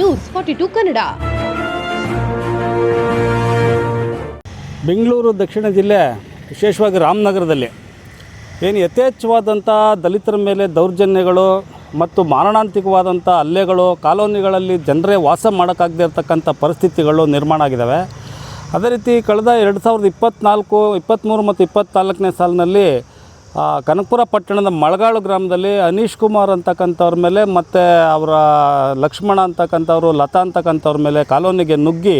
News 42 Kannada. Bengaluru ದಕ್ಷಿಣ ಜಿಲ್ಲೆ ವಿಶೇಷವಾಗಿ ರಾಮನಗರದಲ್ಲಿ ಏನು ಯಥೇಚ್ಛವಾದಂಥ ದಲಿತರ ಮೇಲೆ ದೌರ್ಜನ್ಯಗಳು ಮತ್ತು ಮಾರಣಾಂತಿಕವಾದಂಥ ಹಲ್ಲೆಗಳು, ಕಾಲೋನಿಗಳಲ್ಲಿ ಜನರೇ ವಾಸ ಮಾಡೋಕ್ಕಾಗದೇ ಇರತಕ್ಕಂಥ ಪರಿಸ್ಥಿತಿಗಳು ನಿರ್ಮಾಣ ಆಗಿದ್ದಾವೆ. ಅದೇ ರೀತಿ ಕಳೆದ 2024, 23 ಮತ್ತು 24ನೇ ಸಾಲಿನಲ್ಲಿ ಕನಕಪುರ ಪಟ್ಟಣದ ಮಳಗಾಳು ಗ್ರಾಮದಲ್ಲಿ ಅನೀಶ್ ಕುಮಾರ್ ಅಂತಕ್ಕಂಥವ್ರ ಮೇಲೆ ಮತ್ತು ಅವರ ಲಕ್ಷ್ಮಣ ಅಂತಕ್ಕಂಥವ್ರು, ಲತಾ ಅಂತಕ್ಕಂಥವ್ರ ಮೇಲೆ ಕಾಲೋನಿಗೆ ನುಗ್ಗಿ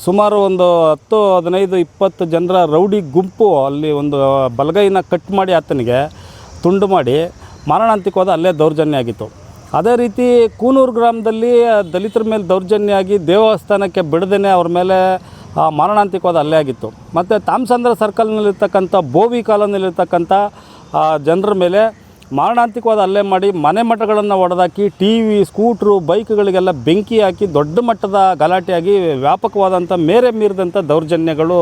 ಸುಮಾರು 10, 15, 20 ಜನರ ರೌಡಿ ಗುಂಪು ಅಲ್ಲಿ ಒಂದು ಬಲಗೈನ ಕಟ್ ಮಾಡಿ ಆತನಿಗೆ ತುಂಡು ಮಾಡಿ ಮಾರಣಾಂತಿಕವಾದ ಅಲ್ಲೇ ದೌರ್ಜನ್ಯ ಆಗಿತ್ತು. ಅದೇ ರೀತಿ ಕೂನೂರು ಗ್ರಾಮದಲ್ಲಿ ದಲಿತರ ಮೇಲೆ ದೌರ್ಜನ್ಯ ಆಗಿ ದೇವಸ್ಥಾನಕ್ಕೆ ಬಿಡದೇ ಅವ್ರ ಮೇಲೆ ಮಾರಣಾಂತಿಕವಾದ ಹಲ್ಲೆ ಆಗಿತ್ತು. ಮತ್ತು ತಾಮಸಂದ್ರ ಸರ್ಕಲ್ನಲ್ಲಿರ್ತಕ್ಕಂಥ ಬೋವಿ ಕಾಲೋನಿಯಲ್ಲಿರ್ತಕ್ಕಂಥ ಜನರ ಮೇಲೆ ಮಾರಣಾಂತಿಕವಾದ ಹಲ್ಲೆ ಮಾಡಿ ಮನೆ ಮಠಗಳನ್ನು ಒಡೆದಾಕಿ ಟಿವಿ, ಸ್ಕೂಟ್ರು, ಬೈಕ್ಗಳಿಗೆಲ್ಲ ಬೆಂಕಿ ಹಾಕಿ ದೊಡ್ಡ ಮಟ್ಟದ ಗಲಾಟೆಯಾಗಿ ವ್ಯಾಪಕವಾದಂಥ ಮೇರೆ ಮೀರಿದಂಥ ದೌರ್ಜನ್ಯಗಳು,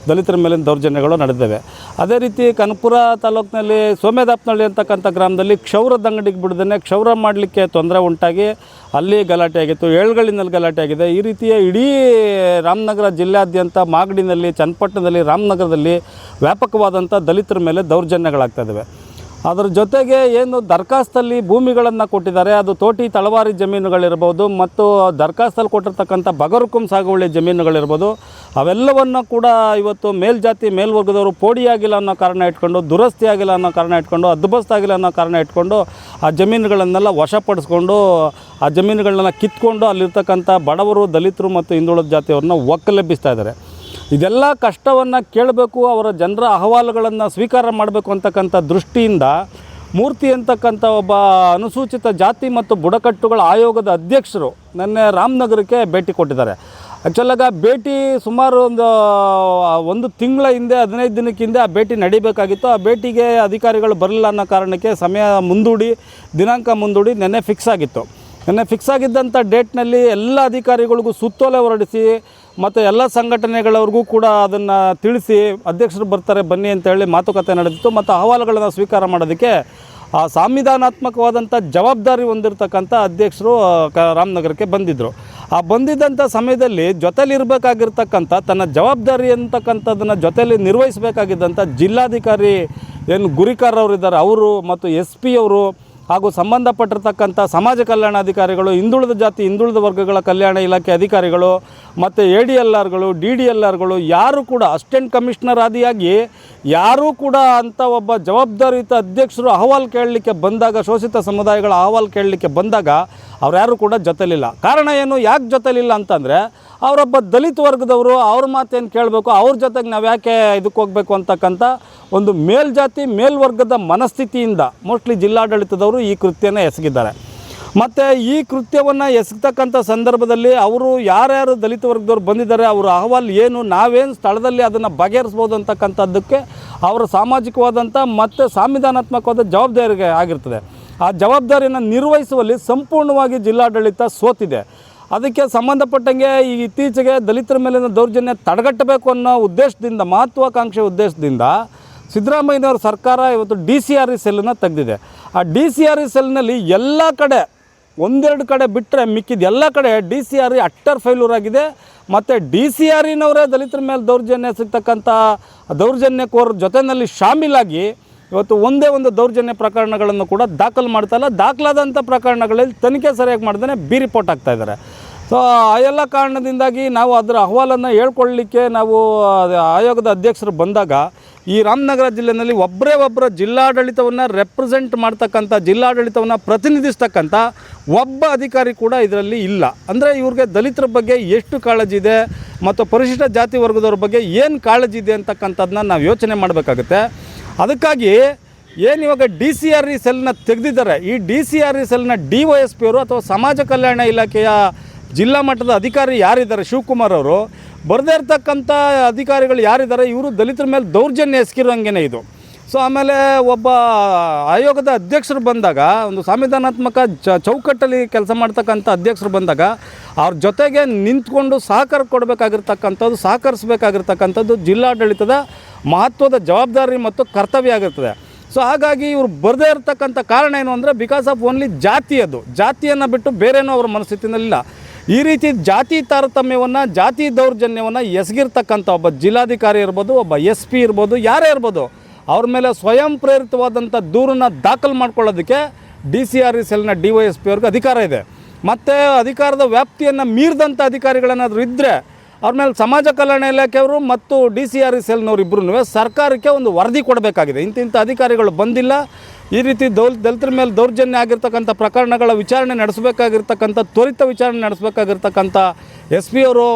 ದಲಿತರ ಮೇಲಿನ ದೌರ್ಜನ್ಯಗಳು ನಡೆದಿವೆ. ಅದೇ ರೀತಿ ಕನಕಪುರ ತಾಲೂಕಿನಲ್ಲಿ ಸೋಮೇದಾಪ್ನಹಳ್ಳಿ ಅಂತಕ್ಕಂಥ ಗ್ರಾಮದಲ್ಲಿ ಕ್ಷೌರದ ಅಂಗಡಿಗೆ ಬಿಡದೇ ಕ್ಷೌರ ಮಾಡಲಿಕ್ಕೆ ತೊಂದರೆ ಉಂಟಾಗಿ ಅಲ್ಲಿ ಗಲಾಟೆ ಆಗಿತ್ತು. ಏಳುಗಳಿನಲ್ಲಿ ಗಲಾಟೆ ಆಗಿದೆ. ಈ ರೀತಿಯ ಇಡೀ ರಾಮನಗರ ಜಿಲ್ಲೆಯಾದ್ಯಂತ ಮಾಗಡಿನಲ್ಲಿ, ಚನ್ನಪಟ್ಟಣದಲ್ಲಿ, ರಾಮನಗರದಲ್ಲಿ ವ್ಯಾಪಕವಾದಂಥ ದಲಿತರ ಮೇಲೆ ದೌರ್ಜನ್ಯಗಳಾಗ್ತಾಯಿದ್ದಾವೆ. ಅದರ ಜೊತೆಗೆ ಏನು ದರ್ಖಾಸ್ತಲ್ಲಿ ಭೂಮಿಗಳನ್ನು ಕೊಟ್ಟಿದ್ದಾರೆ, ಅದು ತೋಟಿ ತಳವಾರಿ ಜಮೀನುಗಳಿರ್ಬೋದು ಮತ್ತು ದರ್ಖಾಸ್ತಲ್ಲಿ ಕೊಟ್ಟಿರ್ತಕ್ಕಂಥ ಬಗರುಕುಂ ಸಾಗುವಳಿ ಜಮೀನುಗಳಿರ್ಬೋದು, ಅವೆಲ್ಲವನ್ನು ಕೂಡ ಇವತ್ತು ಮೇಲ್ಜಾತಿ ಮೇಲ್ವರ್ಗದವರು ಪೋಡಿಯಾಗಿಲ್ಲ ಅನ್ನೋ ಕಾರಣ ಇಟ್ಕೊಂಡು, ದುರಸ್ತಿ ಆಗಿಲ್ಲ ಅನ್ನೋ ಕಾರಣ ಇಟ್ಕೊಂಡು, ಹದ್ದುಬಸ್ತಾಗಿಲ್ಲ ಅನ್ನೋ ಕಾರಣ ಇಟ್ಕೊಂಡು ಆ ಜಮೀನುಗಳನ್ನೆಲ್ಲ ವಶಪಡಿಸ್ಕೊಂಡು ಆ ಜಮೀನುಗಳನ್ನೆಲ್ಲ ಕಿತ್ಕೊಂಡು ಅಲ್ಲಿರ್ತಕ್ಕಂಥ ಬಡವರು, ದಲಿತರು ಮತ್ತು ಹಿಂದುಳಿದ ಜಾತಿಯವ್ರನ್ನ ಒಕ್ಕಲೆಬ್ಬಿಸ್ತಾ ಇದ್ದಾರೆ. ಇದೆಲ್ಲ ಕಷ್ಟವನ್ನು ಕೇಳಬೇಕು, ಅವರ ಜನರ ಅಹವಾಲುಗಳನ್ನು ಸ್ವೀಕಾರ ಮಾಡಬೇಕು ಅಂತಕ್ಕಂಥ ದೃಷ್ಟಿಯಿಂದ ಮೂರ್ತಿ ಅಂತಕ್ಕಂಥ ಒಬ್ಬ ಅನುಸೂಚಿತ ಜಾತಿ ಮತ್ತು ಬುಡಕಟ್ಟುಗಳ ಆಯೋಗದ ಅಧ್ಯಕ್ಷರು ನಿನ್ನೆ ರಾಮನಗರಕ್ಕೆ ಭೇಟಿ ಕೊಟ್ಟಿದ್ದಾರೆ. ಆ್ಯಕ್ಚುಲಾಗ ಭೇಟಿ ಸುಮಾರು ಒಂದು ತಿಂಗಳ ಹಿಂದೆ, 15 ದಿನಕ್ಕೆ ಹಿಂದೆ ಆ ಭೇಟಿ ನಡೀಬೇಕಾಗಿತ್ತು. ಆ ಭೇಟಿಗೆ ಅಧಿಕಾರಿಗಳು ಬರಲಿಲ್ಲ ಅನ್ನೋ ಕಾರಣಕ್ಕೆ ದಿನಾಂಕ ಮುಂದೂಡಿ ನಿನ್ನೆ ಫಿಕ್ಸ್ ಆಗಿತ್ತು. ನಿನ್ನೆ ಫಿಕ್ಸ್ ಆಗಿದ್ದಂಥ ಡೇಟ್ನಲ್ಲಿ ಎಲ್ಲ ಅಧಿಕಾರಿಗಳಿಗೂ ಸುತ್ತೋಲೆ ಹೊರಡಿಸಿ ಮತ್ತು ಎಲ್ಲ ಸಂಘಟನೆಗಳವ್ರಿಗೂ ಕೂಡ ಅದನ್ನು ತಿಳಿಸಿ ಅಧ್ಯಕ್ಷರು ಬರ್ತಾರೆ ಬನ್ನಿ ಅಂತೇಳಿ ಮಾತುಕತೆ ನಡೆದಿತ್ತು. ಮತ್ತು ಅಹವಾಲುಗಳನ್ನು ಸ್ವೀಕಾರ ಮಾಡೋದಕ್ಕೆ ಸಂವಿಧಾನಾತ್ಮಕವಾದಂಥ ಜವಾಬ್ದಾರಿ ಹೊಂದಿರತಕ್ಕಂಥ ಅಧ್ಯಕ್ಷರು ರಾಮನಗರಕ್ಕೆ ಬಂದಿದ್ದರು. ಆ ಬಂದಿದ್ದಂಥ ಸಮಯದಲ್ಲಿ ಜೊತೆಲಿರಬೇಕಾಗಿರ್ತಕ್ಕಂಥ ತನ್ನ ಜವಾಬ್ದಾರಿ ಅಂತಕ್ಕಂಥದ್ದನ್ನು ಜೊತೆಯಲ್ಲಿ ನಿರ್ವಹಿಸಬೇಕಾಗಿದ್ದಂಥ ಜಿಲ್ಲಾಧಿಕಾರಿ ಏನು ಗುರಿಕಾರ್ ಅವರಿದ್ದಾರೆ, ಅವರು ಮತ್ತು SP ಅವರು ಹಾಗೂ ಸಂಬಂಧಪಟ್ಟಿರ್ತಕ್ಕಂಥ ಸಮಾಜ ಕಲ್ಯಾಣಾಧಿಕಾರಿಗಳು, ಹಿಂದುಳಿದ ಜಾತಿ ಹಿಂದುಳಿದ ವರ್ಗಗಳ ಕಲ್ಯಾಣ ಇಲಾಖೆ ಅಧಿಕಾರಿಗಳು ಮತ್ತು ADLRಗಳು, DDLRಗಳು ಯಾರೂ ಕೂಡ ಅಸಿಸ್ಟೆಂಟ್ ಕಮಿಷನರ್ ಆದಿಯಾಗಿ ಯಾರೂ ಕೂಡ ಅಂಥ ಒಬ್ಬ ಜವಾಬ್ದಾರಿಯುತ ಅಧ್ಯಕ್ಷರು ಅಹವಾಲು ಕೇಳಲಿಕ್ಕೆ ಬಂದಾಗ, ಶೋಷಿತ ಸಮುದಾಯಗಳ ಅಹವಾಲು ಕೇಳಲಿಕ್ಕೆ ಬಂದಾಗ ಅವ್ರು ಕೂಡ ಜೊತೆಲಿಲ್ಲ. ಕಾರಣ ಏನು, ಯಾಕೆ ಜೊತೆಲಿಲ್ಲ ಅಂತಂದರೆ ಅವರೊಬ್ಬ ದಲಿತ ವರ್ಗದವರು, ಅವ್ರ ಮಾತೇನು ಕೇಳಬೇಕು, ಅವ್ರ ಜೊತೆಗೆ ನಾವು ಯಾಕೆ ಇದಕ್ಕೆ ಹೋಗಬೇಕು ಅಂತಕ್ಕಂಥ ಒಂದು ಮೇಲ್ಜಾತಿ ಮೇಲ್ವರ್ಗದ ಮನಸ್ಥಿತಿಯಿಂದ ಮೋಸ್ಟ್ಲಿ ಜಿಲ್ಲಾಡಳಿತದವರು ಈ ಕೃತ್ಯನ ಎಸಗಿದ್ದಾರೆ. ಮತ್ತು ಈ ಕೃತ್ಯವನ್ನು ಎಸಗತಕ್ಕಂಥ ಸಂದರ್ಭದಲ್ಲಿ ಅವರು ಯಾರ್ಯಾರು ದಲಿತ ವರ್ಗದವ್ರು ಬಂದಿದ್ದಾರೆ, ಅವರ ಅಹವಾಲು ಏನು, ನಾವೇನು ಸ್ಥಳದಲ್ಲಿ ಅದನ್ನು ಬಗೆಹರಿಸ್ಬೋದು ಅಂತಕ್ಕಂಥದ್ದಕ್ಕೆ ಅವರ ಸಾಮಾಜಿಕವಾದಂಥ ಮತ್ತು ಸಂವಿಧಾನಾತ್ಮಕವಾದ ಜವಾಬ್ದಾರಿಗೆ ಆಗಿರ್ತದೆ. ಆ ಜವಾಬ್ದಾರಿಯನ್ನು ನಿರ್ವಹಿಸುವಲ್ಲಿ ಸಂಪೂರ್ಣವಾಗಿ ಜಿಲ್ಲಾಡಳಿತ ಸೋತಿದೆ. ಅದಕ್ಕೆ ಸಂಬಂಧಪಟ್ಟಂಗೆ ಈ ಇತ್ತೀಚೆಗೆ ದಲಿತರ ಮೇಲಿನ ದೌರ್ಜನ್ಯ ತಡೆಗಟ್ಟಬೇಕು ಅನ್ನೋ ಉದ್ದೇಶದಿಂದ, ಮಹತ್ವಾಕಾಂಕ್ಷೆ ಉದ್ದೇಶದಿಂದ ಸಿದ್ದರಾಮಯ್ಯನವರ ಸರ್ಕಾರ ಇವತ್ತು DCRE ಸೆಲ್ಲನ್ನು ತೆಗೆದಿದೆ. ಆ DCRE ಸೆಲ್ನಲ್ಲಿ ಎಲ್ಲ ಕಡೆ, 1-2 ಕಡೆ ಬಿಟ್ಟರೆ ಮಿಕ್ಕಿದ ಎಲ್ಲ ಕಡೆ DCRE ಅಟ್ಟರ್ ಫೇಲ್ಯೂರ್ ಆಗಿದೆ. ಮತ್ತು DCREನವರೇ ದಲಿತರ ಮೇಲೆ ದೌರ್ಜನ್ಯ ಸಿಗ್ತಕ್ಕಂಥ ದೌರ್ಜನ್ಯಕೋರ ಜೊತೆಯಲ್ಲಿ ಶಾಮೀಲಾಗಿ ಇವತ್ತು ಒಂದೇ ಒಂದು ದೌರ್ಜನ್ಯ ಪ್ರಕರಣಗಳನ್ನು ಕೂಡ ದಾಖಲು ಮಾಡ್ತಾಯಿಲ್ಲ. ದಾಖಲಾದಂಥ ಪ್ರಕರಣಗಳಲ್ಲಿ ತನಿಖೆ ಸರಿಯಾಗಿ ಮಾಡ್ದೇ ಬಿ ರಿಪೋರ್ಟ್ ಆಗ್ತಾಯಿದ್ದಾರೆ. ಸೊ ಆ ಎಲ್ಲ ಕಾರಣದಿಂದಾಗಿ ನಾವು ಅದರ ಅಹವಾಲನ್ನು ಹೇಳ್ಕೊಳ್ಳಲಿಕ್ಕೆ ನಾವು ಆಯೋಗದ ಅಧ್ಯಕ್ಷರು ಬಂದಾಗ ಈ ರಾಮನಗರ ಜಿಲ್ಲೆಯಲ್ಲಿ ಒಬ್ಬರ ಜಿಲ್ಲಾಡಳಿತವನ್ನು ರೆಪ್ರೆಸೆಂಟ್ ಮಾಡ್ತಕ್ಕಂಥ, ಜಿಲ್ಲಾಡಳಿತವನ್ನು ಪ್ರತಿನಿಧಿಸ್ತಕ್ಕಂಥ ಒಬ್ಬ ಅಧಿಕಾರಿ ಕೂಡ ಇದರಲ್ಲಿ ಇಲ್ಲ. ಅಂದರೆ ಇವ್ರಿಗೆ ದಲಿತರ ಬಗ್ಗೆ ಎಷ್ಟು ಕಾಳಜಿ ಇದೆ ಮತ್ತು ಪರಿಶಿಷ್ಟ ಜಾತಿ ವರ್ಗದವ್ರ ಬಗ್ಗೆ ಏನು ಕಾಳಜಿ ಇದೆ ಅಂತಕ್ಕಂಥದ್ದನ್ನ ನಾವು ಯೋಚನೆ ಮಾಡಬೇಕಾಗುತ್ತೆ. ಅದಕ್ಕಾಗಿ ಏನು ಇವಾಗ DCRE ಸೆಲ್ನ ತೆಗೆದಿದ್ದಾರೆ, ಈ DCRE ಸೆಲ್ನ DYSP ಅವರು ಅಥವಾ ಸಮಾಜ ಕಲ್ಯಾಣ ಇಲಾಖೆಯ ಜಿಲ್ಲಾ ಮಟ್ಟದ ಅಧಿಕಾರಿ ಯಾರಿದ್ದಾರೆ, ಶಿವಕುಮಾರ್ ಅವರು, ಬರದೇ ಇರ್ತಕ್ಕಂಥ ಅಧಿಕಾರಿಗಳು ಯಾರಿದ್ದಾರೆ, ಇವರು ದಲಿತರ ಮೇಲೆ ದೌರ್ಜನ್ಯ ಎಸಗಿರೋಂಗೆ ಇದು. ಸೊ ಆಮೇಲೆ ಒಬ್ಬ ಆಯೋಗದ ಅಧ್ಯಕ್ಷರು ಬಂದಾಗ, ಒಂದು ಸಂವಿಧಾನಾತ್ಮಕ ಚೌಕಟ್ಟಲ್ಲಿ ಕೆಲಸ ಮಾಡ್ತಕ್ಕಂಥ ಅಧ್ಯಕ್ಷರು ಬಂದಾಗ ಅವ್ರ ಜೊತೆಗೆ ನಿಂತ್ಕೊಂಡು ಸಹಕರಿಸಬೇಕಾಗಿರ್ತಕ್ಕಂಥದ್ದು ಜಿಲ್ಲಾಡಳಿತದ ಮಹತ್ವದ ಜವಾಬ್ದಾರಿ ಮತ್ತು ಕರ್ತವ್ಯ ಆಗಿರ್ತದೆ. ಸೊ ಹಾಗಾಗಿ ಇವರು ಬರದೇ ಇರತಕ್ಕಂಥ ಕಾರಣ ಏನು ಅಂದರೆ ಬಿಕಾಸ್ ಆಫ್ ಓನ್ಲಿ ಜಾತಿ, ಅದು ಜಾತಿಯನ್ನು ಬಿಟ್ಟು ಬೇರೇನೋ ಅವ್ರ ಮನಸ್ಥಿತಿನಲ್ಲಿಲ್ಲ. ಈ ರೀತಿ ಜಾತಿ ತಾರತಮ್ಯವನ್ನು, ಜಾತಿ ದೌರ್ಜನ್ಯವನ್ನು ಎಸಗಿರ್ತಕ್ಕಂಥ ಒಬ್ಬ ಜಿಲ್ಲಾಧಿಕಾರಿ ಇರ್ಬೋದು, ಒಬ್ಬ SP ಇರ್ಬೋದು, ಯಾರೇ ಇರ್ಬೋದು, ಅವ್ರ ಮೇಲೆ ಸ್ವಯಂ ಪ್ರೇರಿತವಾದಂಥ ದೂರನ್ನು ದಾಖಲು ಮಾಡ್ಕೊಳ್ಳೋದಕ್ಕೆ DCRE ಸೆಲ್ನ DYSP ಅವ್ರಿಗೆ ಅಧಿಕಾರ ಇದೆ. ಮತ್ತು ಅಧಿಕಾರದ ವ್ಯಾಪ್ತಿಯನ್ನು ಮೀರಿದಂಥ ಅಧಿಕಾರಿಗಳೇನಾದರೂ ಇದ್ದರೆ ಅವ್ರ ಮೇಲೆ ಸಮಾಜ ಕಲ್ಯಾಣ ಇಲಾಖೆಯವರು ಮತ್ತು DCRE ಸೆಲ್ನವ್ರು ಇಬ್ಬರೂ ಸರ್ಕಾರಕ್ಕೆ ಒಂದು ವರದಿ ಕೊಡಬೇಕಾಗಿದೆ. ಇಂತಿಂಥ ಅಧಿಕಾರಿಗಳು ಬಂದಿಲ್ಲ, ಈ ರೀತಿ ದಲಿತರ ಮೇಲೆ ದೌರ್ಜನ್ಯ ಆಗಿರ್ತಕ್ಕಂಥ ಪ್ರಕರಣಗಳ ವಿಚಾರಣೆ ನಡೆಸಬೇಕಾಗಿರ್ತಕ್ಕಂಥ, ತ್ವರಿತ ವಿಚಾರಣೆ ನಡೆಸಬೇಕಾಗಿರ್ತಕ್ಕಂಥ SP ಅವರು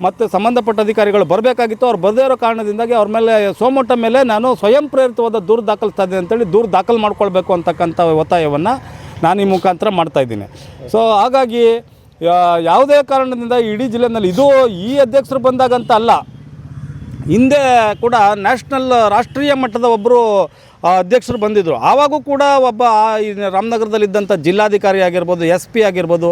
ಮತ್ತು ಸಂಬಂಧಪಟ್ಟ ಅಧಿಕಾರಿಗಳು ಬರಬೇಕಾಗಿತ್ತು. ಅವ್ರು ಬರದೇ ಇರೋ ಕಾರಣದಿಂದಾಗಿ ಅವ್ರ ಮೇಲೆ ಸೋಮೋಟ ಮೇಲೆ ನಾನು ಸ್ವಯಂ ಪ್ರೇರಿತವಾದ ದೂರು ದಾಖಲಿಸ್ತಾ ಇದ್ದೀನಿ ಅಂತೇಳಿ ದೂರು ದಾಖಲು ಮಾಡ್ಕೊಳ್ಬೇಕು ಅಂತಕ್ಕಂಥ ಒತ್ತಾಯವನ್ನು ನಾನು ಈ ಮುಖಾಂತರ ಮಾಡ್ತಾಯಿದ್ದೀನಿ. ಸೊ ಹಾಗಾಗಿ ಯಾವುದೇ ಕಾರಣದಿಂದ ಇಡೀ ಜಿಲ್ಲೆಯಲ್ಲಿ ಇದು ಈ ಅಧ್ಯಕ್ಷರು ಬಂದಾಗಂತ ಅಲ್ಲ, ಹಿಂದೆ ಕೂಡ ರಾಷ್ಟ್ರೀಯ ಮಟ್ಟದ ಒಬ್ಬರು ಅಧ್ಯಕ್ಷರು ಬಂದಿದ್ದರು. ಆವಾಗೂ ಕೂಡ ಒಬ್ಬ ರಾಮನಗರದಲ್ಲಿದ್ದಂಥ ಜಿಲ್ಲಾಧಿಕಾರಿ ಆಗಿರ್ಬೋದು, SP ಆಗಿರ್ಬೋದು,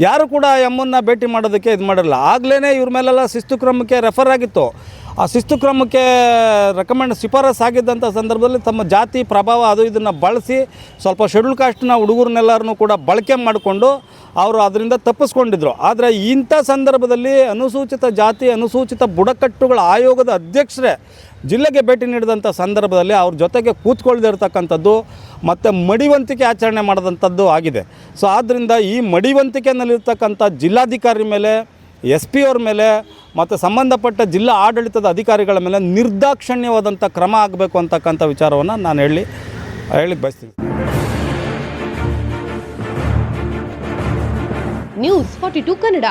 ಯಾರು ಕೂಡ ಎಮ್ಮನ್ನು ಭೇಟಿ ಮಾಡೋದಕ್ಕೆ ಇದು ಮಾಡಿರಲ್ಲ. ಆಗಲೇ ಇವ್ರ ಮೇಲೆಲ್ಲ ಶಿಸ್ತು ಕ್ರಮಕ್ಕೆ ರೆಫರ್ ಆಗಿತ್ತು. ಆ ಶಿಸ್ತು ಕ್ರಮಕ್ಕೆ ಶಿಫಾರಸ್ ಆಗಿದ್ದಂಥ ಸಂದರ್ಭದಲ್ಲಿ ತಮ್ಮ ಜಾತಿ ಪ್ರಭಾವ ಅದು ಇದನ್ನು ಬಳಸಿ ಸ್ವಲ್ಪ ಶೆಡ್ಯೂಲ್ ಕಾಸ್ಟ್ನ ಹುಡುಗರನ್ನೆಲ್ಲರನ್ನೂ ಕೂಡ ಬಳಕೆ ಮಾಡಿಕೊಂಡು ಅವರು ಅದರಿಂದ ತಪ್ಪಿಸ್ಕೊಂಡಿದ್ರು. ಆದರೆ ಇಂಥ ಸಂದರ್ಭದಲ್ಲಿ ಅನುಸೂಚಿತ ಜಾತಿ, ಅನುಸೂಚಿತ ಬುಡಕಟ್ಟುಗಳ ಆಯೋಗದ ಅಧ್ಯಕ್ಷರೇ ಜಿಲ್ಲೆಗೆ ಭೇಟಿ ನೀಡಿದಂಥ ಸಂದರ್ಭದಲ್ಲಿ ಅವ್ರ ಜೊತೆಗೆ ಕೂತ್ಕೊಳ್ದೇ ಇರತಕ್ಕಂಥದ್ದು ಮತ್ತು ಮಡಿವಂತಿಕೆ ಆಚರಣೆ ಮಾಡಿದಂಥದ್ದು ಆಗಿದೆ. ಸೊ ಆದ್ದರಿಂದ ಈ ಮಡಿವಂತಿಕೆಯಲ್ಲಿರ್ತಕ್ಕಂಥ ಜಿಲ್ಲಾಧಿಕಾರಿ ಮೇಲೆ, SP ಅವ್ರ ಮೇಲೆ ಮತ್ತು ಸಂಬಂಧಪಟ್ಟ ಜಿಲ್ಲಾ ಆಡಳಿತದ ಅಧಿಕಾರಿಗಳ ಮೇಲೆ ನಿರ್ದಾಕ್ಷಣ್ಯವಾದಂಥ ಕ್ರಮ ಆಗಬೇಕು ಅಂತಕ್ಕಂಥ ವಿಚಾರವನ್ನು ನಾನು ಹೇಳಿ ಬಯಸ್ತೀನಿ. ನ್ಯೂಸ್ 42 ಕನ್ನಡ.